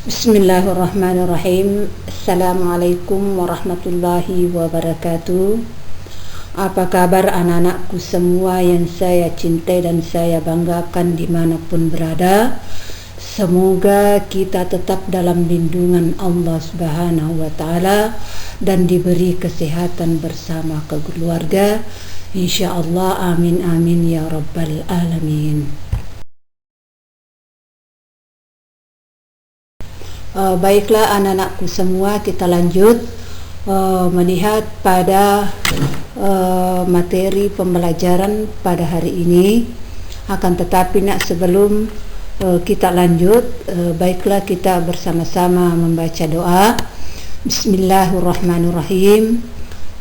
Bismillahirrahmanirrahim. Assalamualaikum warahmatullahi wabarakatuh. Apa kabar anak-anakku semua yang saya cintai dan saya banggakan dimanapun berada. Semoga kita tetap dalam lindungan Allah Subhanahu wa Ta'ala dan diberi kesehatan bersama keluarga. InsyaAllah, amin amin ya rabbal alamin. Baiklah anak-anakku semua, kita lanjut melihat pada materi pembelajaran pada hari ini. Akan tetapi sebelum kita lanjut, baiklah kita bersama-sama membaca doa. Bismillahirrahmanirrahim.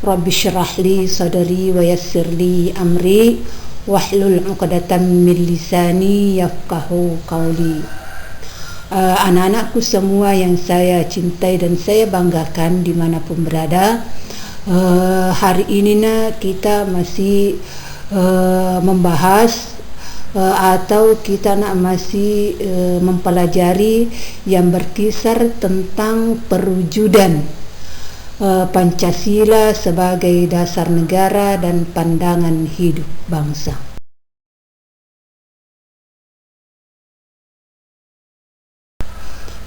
Rabbi syrah li sadri wa yassir li amri wahlul 'uqdatam min lisani yafqahu qawli. Anak-anakku semua yang saya cintai dan saya banggakan dimanapun berada, hari ini kita masih membahas atau kita masih mempelajari yang berkisar tentang perwujudan Pancasila sebagai dasar negara dan pandangan hidup bangsa.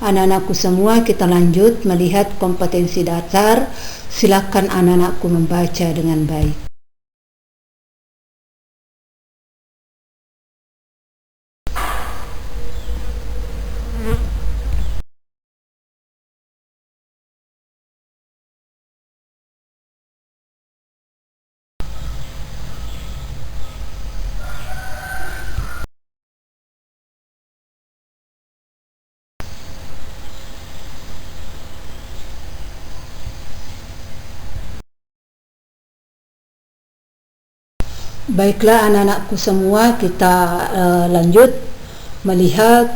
Anak-anakku semua, kita lanjut melihat kompetensi dasar. Silakan anak-anakku membaca dengan baik. Baiklah anak-anakku semua, kita lanjut melihat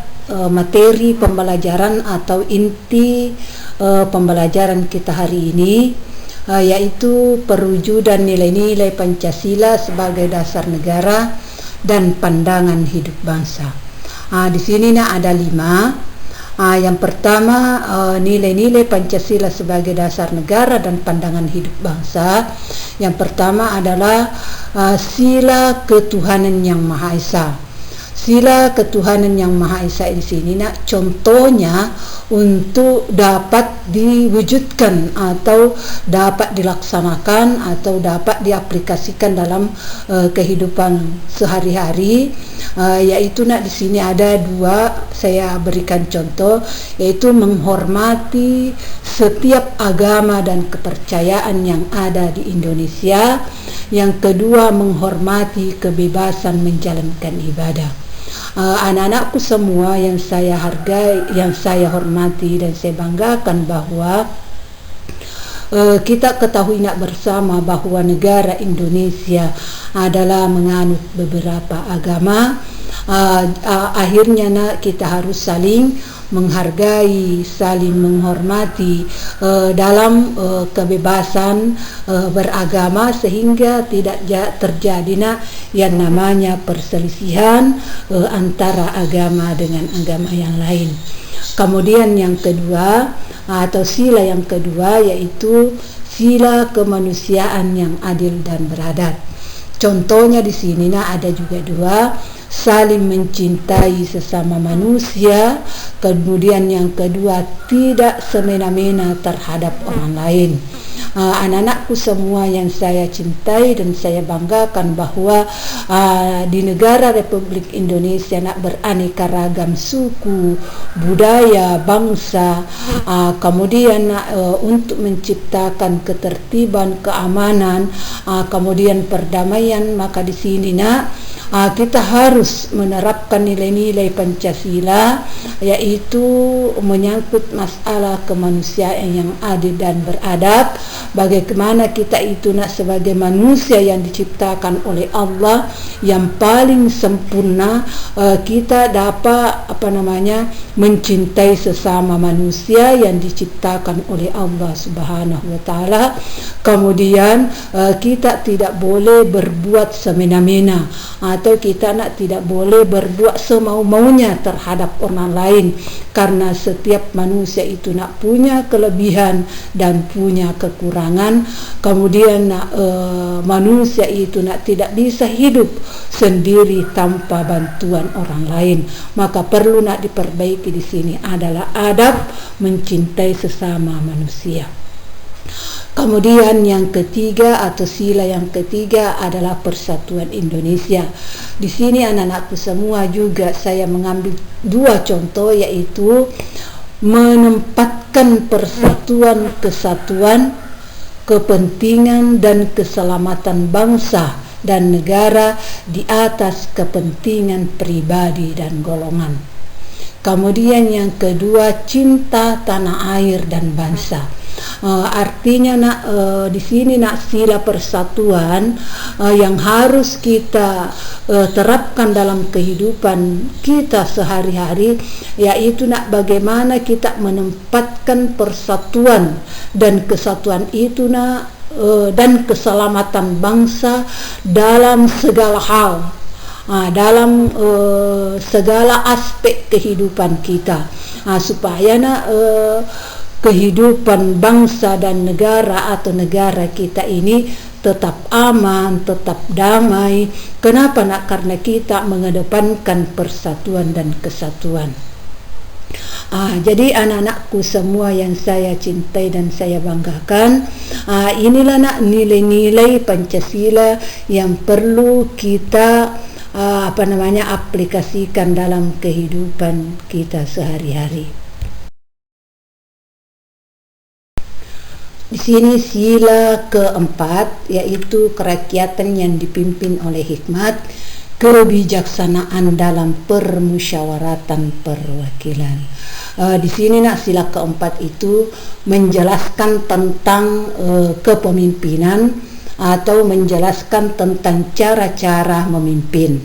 materi pembelajaran atau inti pembelajaran kita hari ini, yaitu perwujudan nilai-nilai Pancasila sebagai dasar negara dan pandangan hidup bangsa. Di sini ada 5. Yang pertama, nilai-nilai Pancasila sebagai dasar negara dan pandangan hidup bangsa. Yang pertama adalah sila ketuhanan yang Maha Esa. Sila ketuhanan yang Maha Esa di sini contohnya untuk dapat diwujudkan atau dapat dilaksanakan atau dapat diaplikasikan dalam kehidupan sehari-hari, yaitu di sini ada 2 saya berikan contoh, yaitu menghormati setiap agama dan kepercayaan yang ada di Indonesia. Yang kedua, menghormati kebebasan menjalankan ibadah. Anak-anakku semua yang saya hargai, yang saya hormati dan saya banggakan, bahwa kita ketahui bersama bahwa negara Indonesia adalah menganut beberapa agama. Akhirnya kita harus saling menghargai, saling menghormati dalam kebebasan beragama, sehingga tidak terjadi yang namanya perselisihan antara agama dengan agama yang lain. Kemudian yang kedua atau sila yang kedua, yaitu sila kemanusiaan yang adil dan beradab. Contohnya di sini ada juga 2, saling mencintai sesama manusia. Kemudian yang kedua, tidak semena-mena terhadap orang lain. Anak-anakku semua yang saya cintai dan saya banggakan, bahwa di negara Republik Indonesia beraneka ragam suku, budaya, bangsa. Kemudian untuk menciptakan ketertiban, keamanan, kemudian perdamaian, maka di sini kita harus menerapkan nilai-nilai Pancasila, yaitu menyangkut masalah kemanusiaan yang adil dan beradab. bagaimana kita itu nak sebagai manusia yang diciptakan oleh Allah yang paling sempurna, kita dapat mencintai sesama manusia yang diciptakan oleh Allah Subhanahu wa taala. Kemudian kita tidak boleh berbuat semena-mena, atau kita tidak boleh berbuat semau-maunya terhadap orang lain, karena setiap manusia itu punya kelebihan dan punya kekurangan. Kemudian manusia itu tidak bisa hidup sendiri tanpa bantuan orang lain. Maka perlu diperbaiki di sini adalah adab mencintai sesama manusia. Kemudian yang ketiga atau sila yang ketiga adalah persatuan Indonesia. Di sini anak-anakku semua juga saya mengambil dua contoh, yaitu menempatkan persatuan, kesatuan, kepentingan dan keselamatan bangsa dan negara di atas kepentingan pribadi dan golongan. Kemudian yang kedua, cinta tanah air dan bangsa. Artinya di sini sila persatuan yang harus kita terapkan dalam kehidupan kita sehari-hari, yaitu bagaimana kita menempatkan persatuan dan kesatuan itu dan keselamatan bangsa dalam segala hal, dalam segala aspek kehidupan kita, supaya kehidupan bangsa dan negara atau negara kita ini tetap aman, tetap damai. Kenapa? Karena kita mengedepankan persatuan dan kesatuan. Jadi anak-anakku semua yang saya cintai dan saya banggakan, inilah nilai-nilai Pancasila yang perlu kita aplikasikan dalam kehidupan kita sehari-hari. Di sini sila keempat, yaitu kerakyatan yang dipimpin oleh hikmat, kebijaksanaan dalam permusyawaratan perwakilan. Di sini sila keempat itu menjelaskan tentang kepemimpinan atau menjelaskan tentang cara-cara memimpin.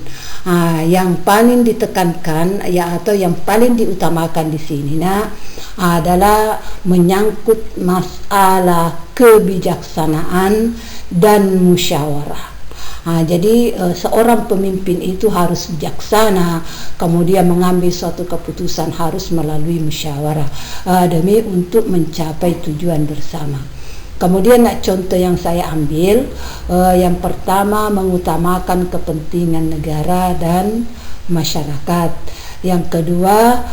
Yang paling ditekankan atau yang paling diutamakan di sini adalah menyangkut masalah kebijaksanaan dan musyawarah. Jadi seorang pemimpin itu harus bijaksana, kemudian mengambil suatu keputusan harus melalui musyawarah demi untuk mencapai tujuan bersama. Kemudian contoh yang saya ambil, yang pertama mengutamakan kepentingan negara dan masyarakat. Yang kedua,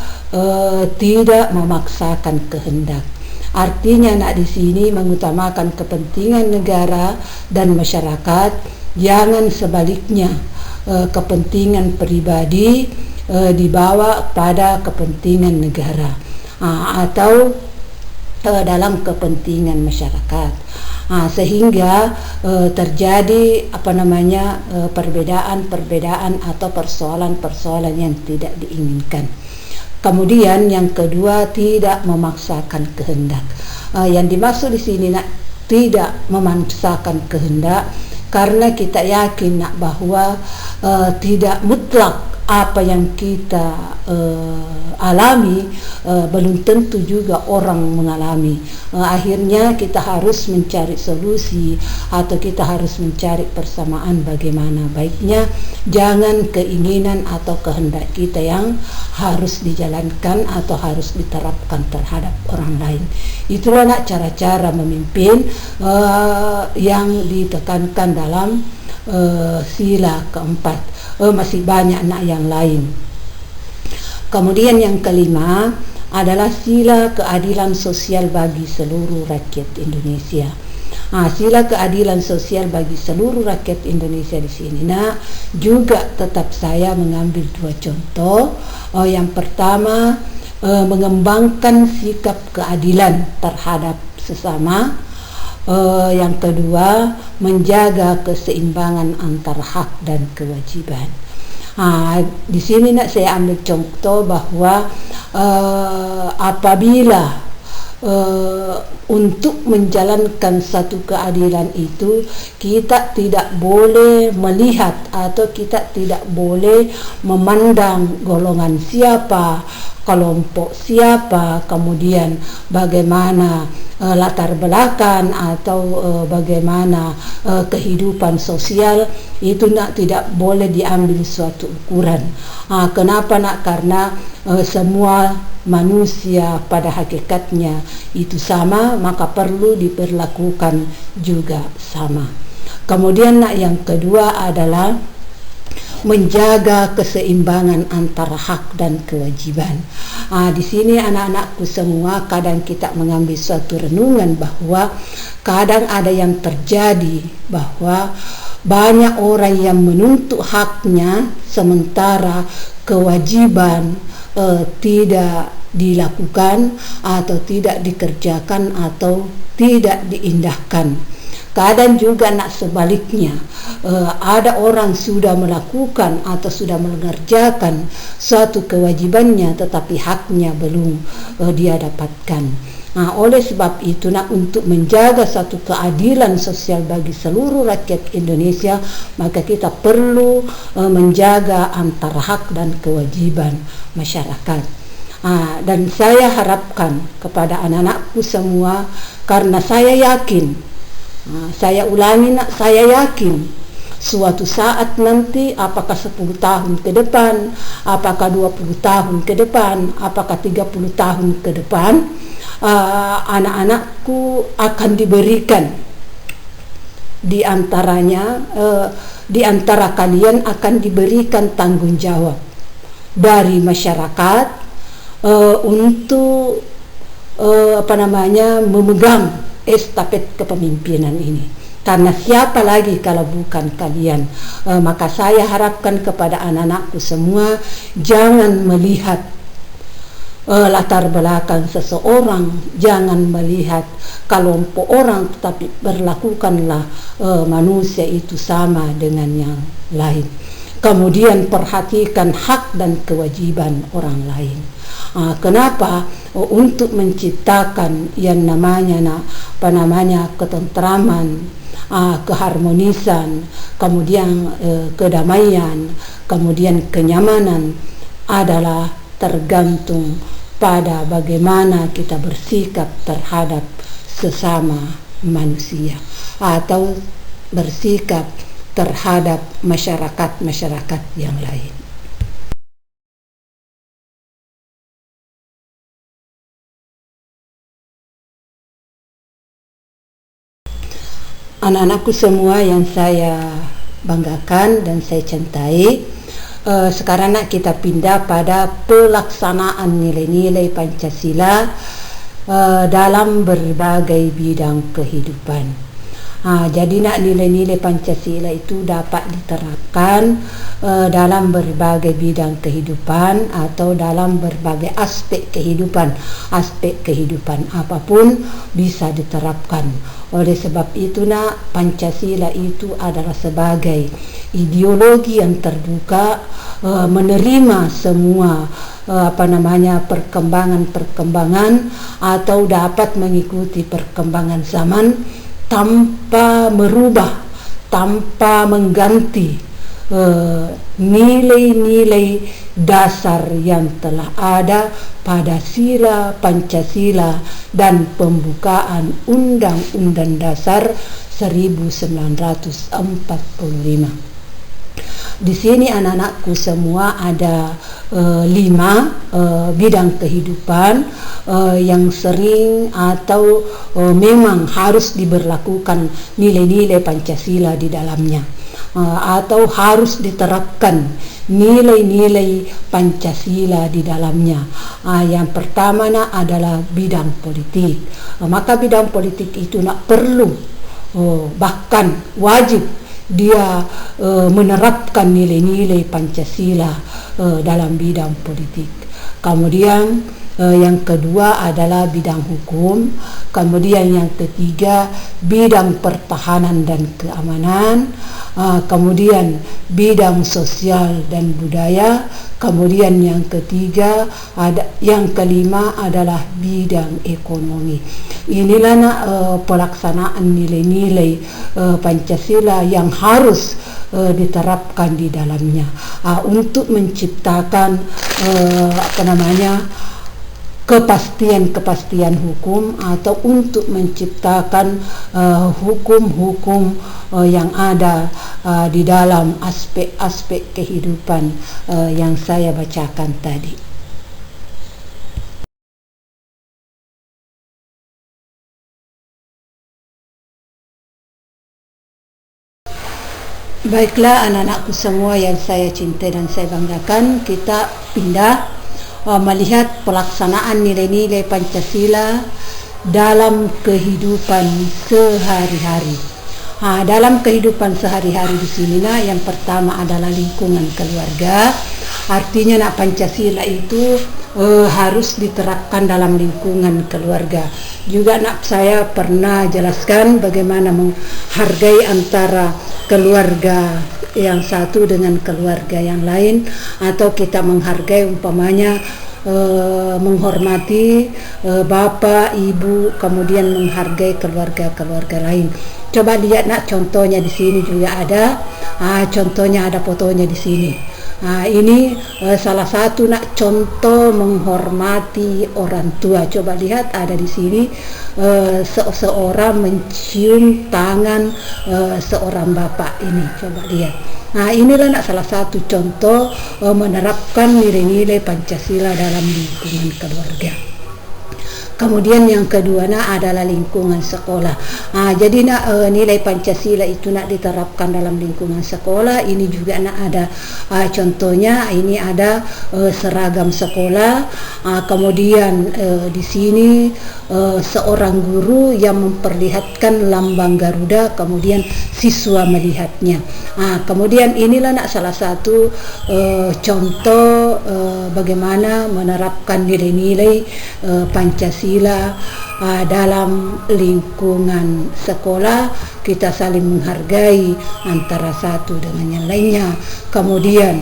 tidak memaksakan kehendak. Artinya di sini mengutamakan kepentingan negara dan masyarakat, jangan sebaliknya kepentingan pribadi dibawa pada kepentingan negara atau dalam kepentingan masyarakat, sehingga terjadi perbedaan-perbedaan atau persoalan-persoalan yang tidak diinginkan. Kemudian yang kedua, tidak memaksakan kehendak. Yang dimaksud di sini tidak memaksakan kehendak, karena kita yakin bahwa tidak mutlak apa yang kita alami belum tentu juga orang mengalami. Akhirnya kita harus mencari solusi atau kita harus mencari persamaan bagaimana baiknya. Jangan keinginan atau kehendak kita yang harus dijalankan atau harus diterapkan terhadap orang lain. Itulah cara-cara memimpin yang ditekankan dalam sila keempat. Masih banyak yang lain. Kemudian yang kelima adalah sila keadilan sosial bagi seluruh rakyat Indonesia. Sila keadilan sosial bagi seluruh rakyat Indonesia di sini juga tetap saya mengambil dua contoh. Yang pertama, mengembangkan sikap keadilan terhadap sesama. Yang kedua, menjaga keseimbangan antara hak dan kewajiban. Di sini saya ambil contoh bahwa apabila untuk menjalankan satu keadilan itu kita tidak boleh melihat atau kita tidak boleh memandang golongan siapa, kelompok siapa, kemudian bagaimana latar belakang atau bagaimana kehidupan sosial itu tidak boleh diambil suatu ukuran. Kenapa nak? Karena semua manusia pada hakikatnya itu sama, maka perlu diperlakukan juga sama. Kemudian nak, yang kedua adalah menjaga keseimbangan antara hak dan kewajiban. Di sini anak-anakku semua, kadang kita mengambil suatu renungan bahwa kadang ada yang terjadi bahwa banyak orang yang menuntut haknya sementara kewajiban tidak dilakukan atau tidak dikerjakan atau tidak diindahkan. Kadang juga nak sebaliknya, ada orang sudah melakukan atau sudah mengerjakan suatu kewajibannya tetapi haknya belum dia dapatkan. Oleh sebab itu nak, untuk menjaga satu keadilan sosial bagi seluruh rakyat Indonesia, maka kita perlu menjaga antara hak dan kewajiban masyarakat. Dan saya harapkan kepada anak-anakku semua, karena saya yakin, saya ulangi nak, saya yakin suatu saat nanti, apakah 10 tahun ke depan, apakah 20 tahun ke depan, apakah 30 tahun ke depan, anak-anakku akan diberikan, di antaranya di antara kalian akan diberikan tanggung jawab dari masyarakat untuk memegang estafet kepemimpinan ini. Karena siapa lagi kalau bukan kalian? Maka saya harapkan kepada anak-anakku semua, jangan melihat latar belakang seseorang, jangan melihat kelompok orang, tetapi berlakukanlah manusia itu sama dengan yang lain. Kemudian perhatikan hak dan kewajiban orang lain. Kenapa? Untuk menciptakan yang namanya ketentraman, keharmonisan, kemudian kedamaian, kemudian kenyamanan adalah tergantung pada bagaimana kita bersikap terhadap sesama manusia atau bersikap terhadap masyarakat yang lain. Anak-anakku semua yang saya banggakan dan saya cintai, sekarang nak kita pindah pada pelaksanaan nilai-nilai Pancasila dalam berbagai bidang kehidupan. Jadi nak, nilai-nilai Pancasila itu dapat diterapkan dalam berbagai bidang kehidupan atau dalam berbagai aspek kehidupan apapun bisa diterapkan. Oleh sebab itu nak, Pancasila itu adalah sebagai ideologi yang terbuka, menerima semua perkembangan atau dapat mengikuti perkembangan zaman tanpa merubah, tanpa mengganti nilai-nilai dasar yang telah ada pada sila Pancasila dan pembukaan Undang-Undang Dasar 1945. Di sini anak-anakku semua ada 5 bidang kehidupan yang sering atau memang harus diberlakukan nilai-nilai Pancasila di dalamnya, atau harus diterapkan nilai-nilai Pancasila di dalamnya. Yang pertama adalah bidang politik. Maka bidang politik itu perlu, bahkan wajib dia menerapkan nilai-nilai Pancasila dalam bidang politik. Kemudian yang kedua adalah bidang hukum, kemudian yang ketiga bidang pertahanan dan keamanan, kemudian bidang sosial dan budaya, kemudian yang ketiga yang kelima adalah bidang ekonomi. Inilah pelaksanaan nilai-nilai Pancasila yang harus diterapkan di dalamnya untuk menciptakan kepastian hukum, atau untuk menciptakan hukum-hukum yang ada di dalam aspek-aspek kehidupan yang saya bacakan tadi. Baiklah anak-anakku semua yang saya cintai dan saya banggakan, kita pindah melihat pelaksanaan nilai-nilai Pancasila dalam kehidupan sehari-hari. Dalam kehidupan sehari-hari di sini yang pertama adalah lingkungan keluarga. Artinya Pancasila itu harus diterapkan dalam lingkungan keluarga. Juga saya pernah jelaskan bagaimana menghargai antara keluarga yang satu dengan keluarga yang lain, atau kita menghargai umpamanya menghormati bapak, ibu, kemudian menghargai keluarga-keluarga lain. Coba lihat contohnya di sini juga ada, contohnya ada fotonya di sini. Ini salah satu contoh menghormati orang tua. Coba lihat ada di sini seorang mencium tangan seorang bapak ini. Coba lihat. Inilah salah satu contoh menerapkan nilai-nilai Pancasila dalam lingkungan keluarga. Kemudian yang kedua adalah lingkungan sekolah. Jadi nilai Pancasila itu diterapkan dalam lingkungan sekolah. Ini juga ada contohnya. Ini ada seragam sekolah. Kemudian di sini seorang guru yang memperlihatkan lambang Garuda, kemudian siswa melihatnya. Kemudian inilah salah satu contoh bagaimana menerapkan nilai-nilai Pancasila dalam lingkungan sekolah. Kita saling menghargai antara satu dengan yang lainnya. Kemudian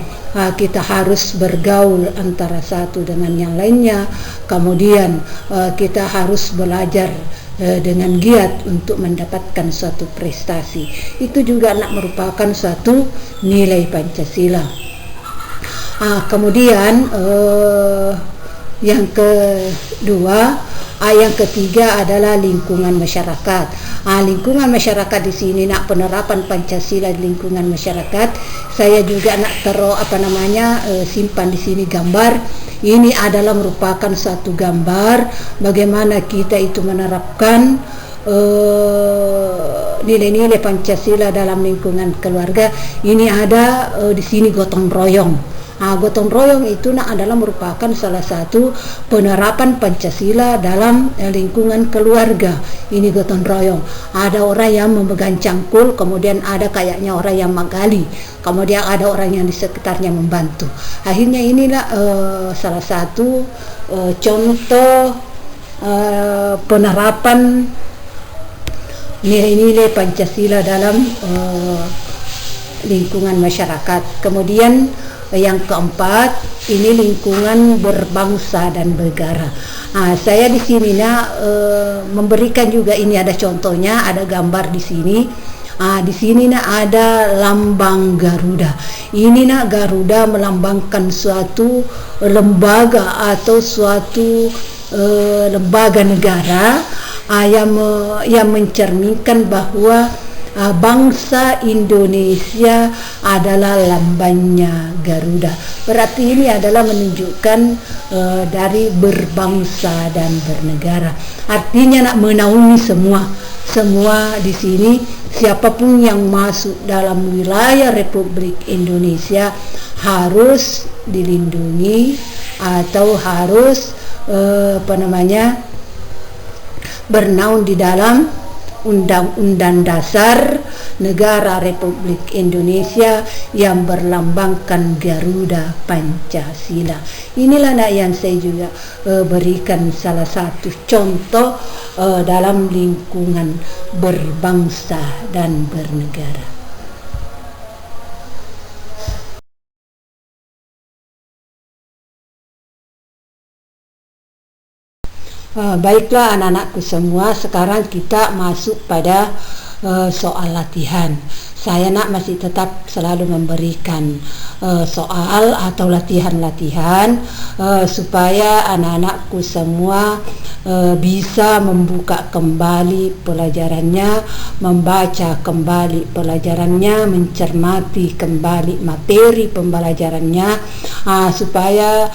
kita harus bergaul antara satu dengan yang lainnya. Kemudian kita harus belajar dengan giat untuk mendapatkan suatu prestasi. Itu juga merupakan suatu nilai Pancasila. Kemudian yang kedua, yang ketiga adalah lingkungan masyarakat. Lingkungan masyarakat di sini penerapan Pancasila di lingkungan masyarakat. Saya juga simpan di sini gambar. Ini adalah merupakan satu gambar bagaimana kita itu menerapkan nilai-nilai Pancasila dalam lingkungan keluarga. Ini ada di sini gotong royong. Gotong royong itu adalah merupakan salah satu penerapan Pancasila dalam lingkungan keluarga. Ini gotong royong. Ada orang yang memegang cangkul, kemudian ada kayaknya orang yang menggali, kemudian ada orang yang di sekitarnya membantu. Akhirnya inilah salah satu contoh penerapan nilai-nilai Pancasila dalam lingkungan masyarakat. Kemudian yang keempat, ini lingkungan berbangsa dan bernegara. Saya di sini memberikan juga, ini ada contohnya, ada gambar di sini. Di sini ada lambang Garuda. Ini Garuda melambangkan suatu lembaga atau suatu lembaga negara yang mencerminkan bahwa bangsa Indonesia adalah lambangnya Garuda. Berarti ini adalah menunjukkan dari berbangsa dan bernegara. Artinya menaungi semua di sini. Siapapun yang masuk dalam wilayah Republik Indonesia harus dilindungi atau harus bernaung di dalam Undang-Undang Dasar Negara Republik Indonesia yang berlambangkan Garuda Pancasila. Inilah nak yang saya juga berikan salah satu contoh dalam lingkungan berbangsa dan bernegara. Baiklah anak-anakku semua, sekarang kita masuk pada soal latihan. Saya masih tetap selalu memberikan soal atau latihan-latihan supaya anak-anakku semua bisa membuka kembali pelajarannya, membaca kembali pelajarannya, mencermati kembali materi pembelajarannya, supaya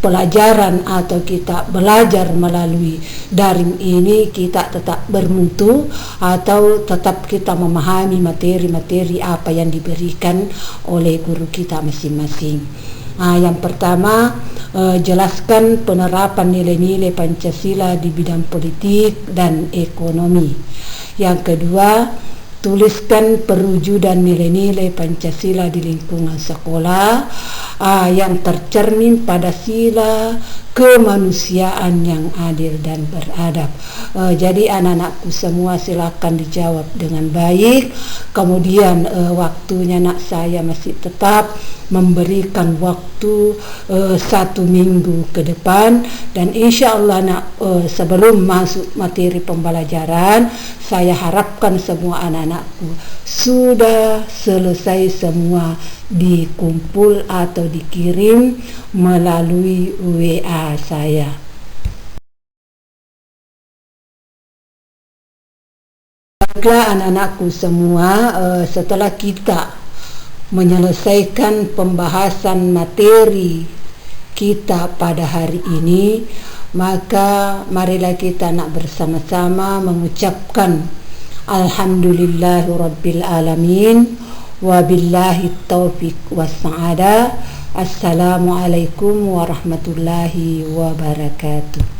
pelajaran atau kita belajar melalui daring ini kita tetap bermutu atau tetap kita memahami materi-materi apa yang diberikan oleh guru kita masing-masing. Yang pertama, jelaskan penerapan nilai-nilai Pancasila di bidang politik dan ekonomi. Yang kedua, tuliskan perwujudan nilai-nilai Pancasila di lingkungan sekolah yang tercermin pada sila kemanusiaan yang adil dan beradab. Jadi anak-anakku semua silakan dijawab dengan baik. Kemudian waktunya saya masih tetap memberikan waktu 1 minggu ke depan, dan insya Allah sebelum masuk materi pembelajaran, saya harapkan semua anak-anakku sudah selesai semua dikumpul atau dikirim melalui WA saya. Baiklah anak-anakku semua, setelah kita menyelesaikan pembahasan materi kita pada hari ini, maka marilah kita bersama-sama mengucapkan Alhamdulillahirabbil alamin, wabillahi taufiq wassa'adah. Assalamualaikum warahmatullahi wabarakatuh.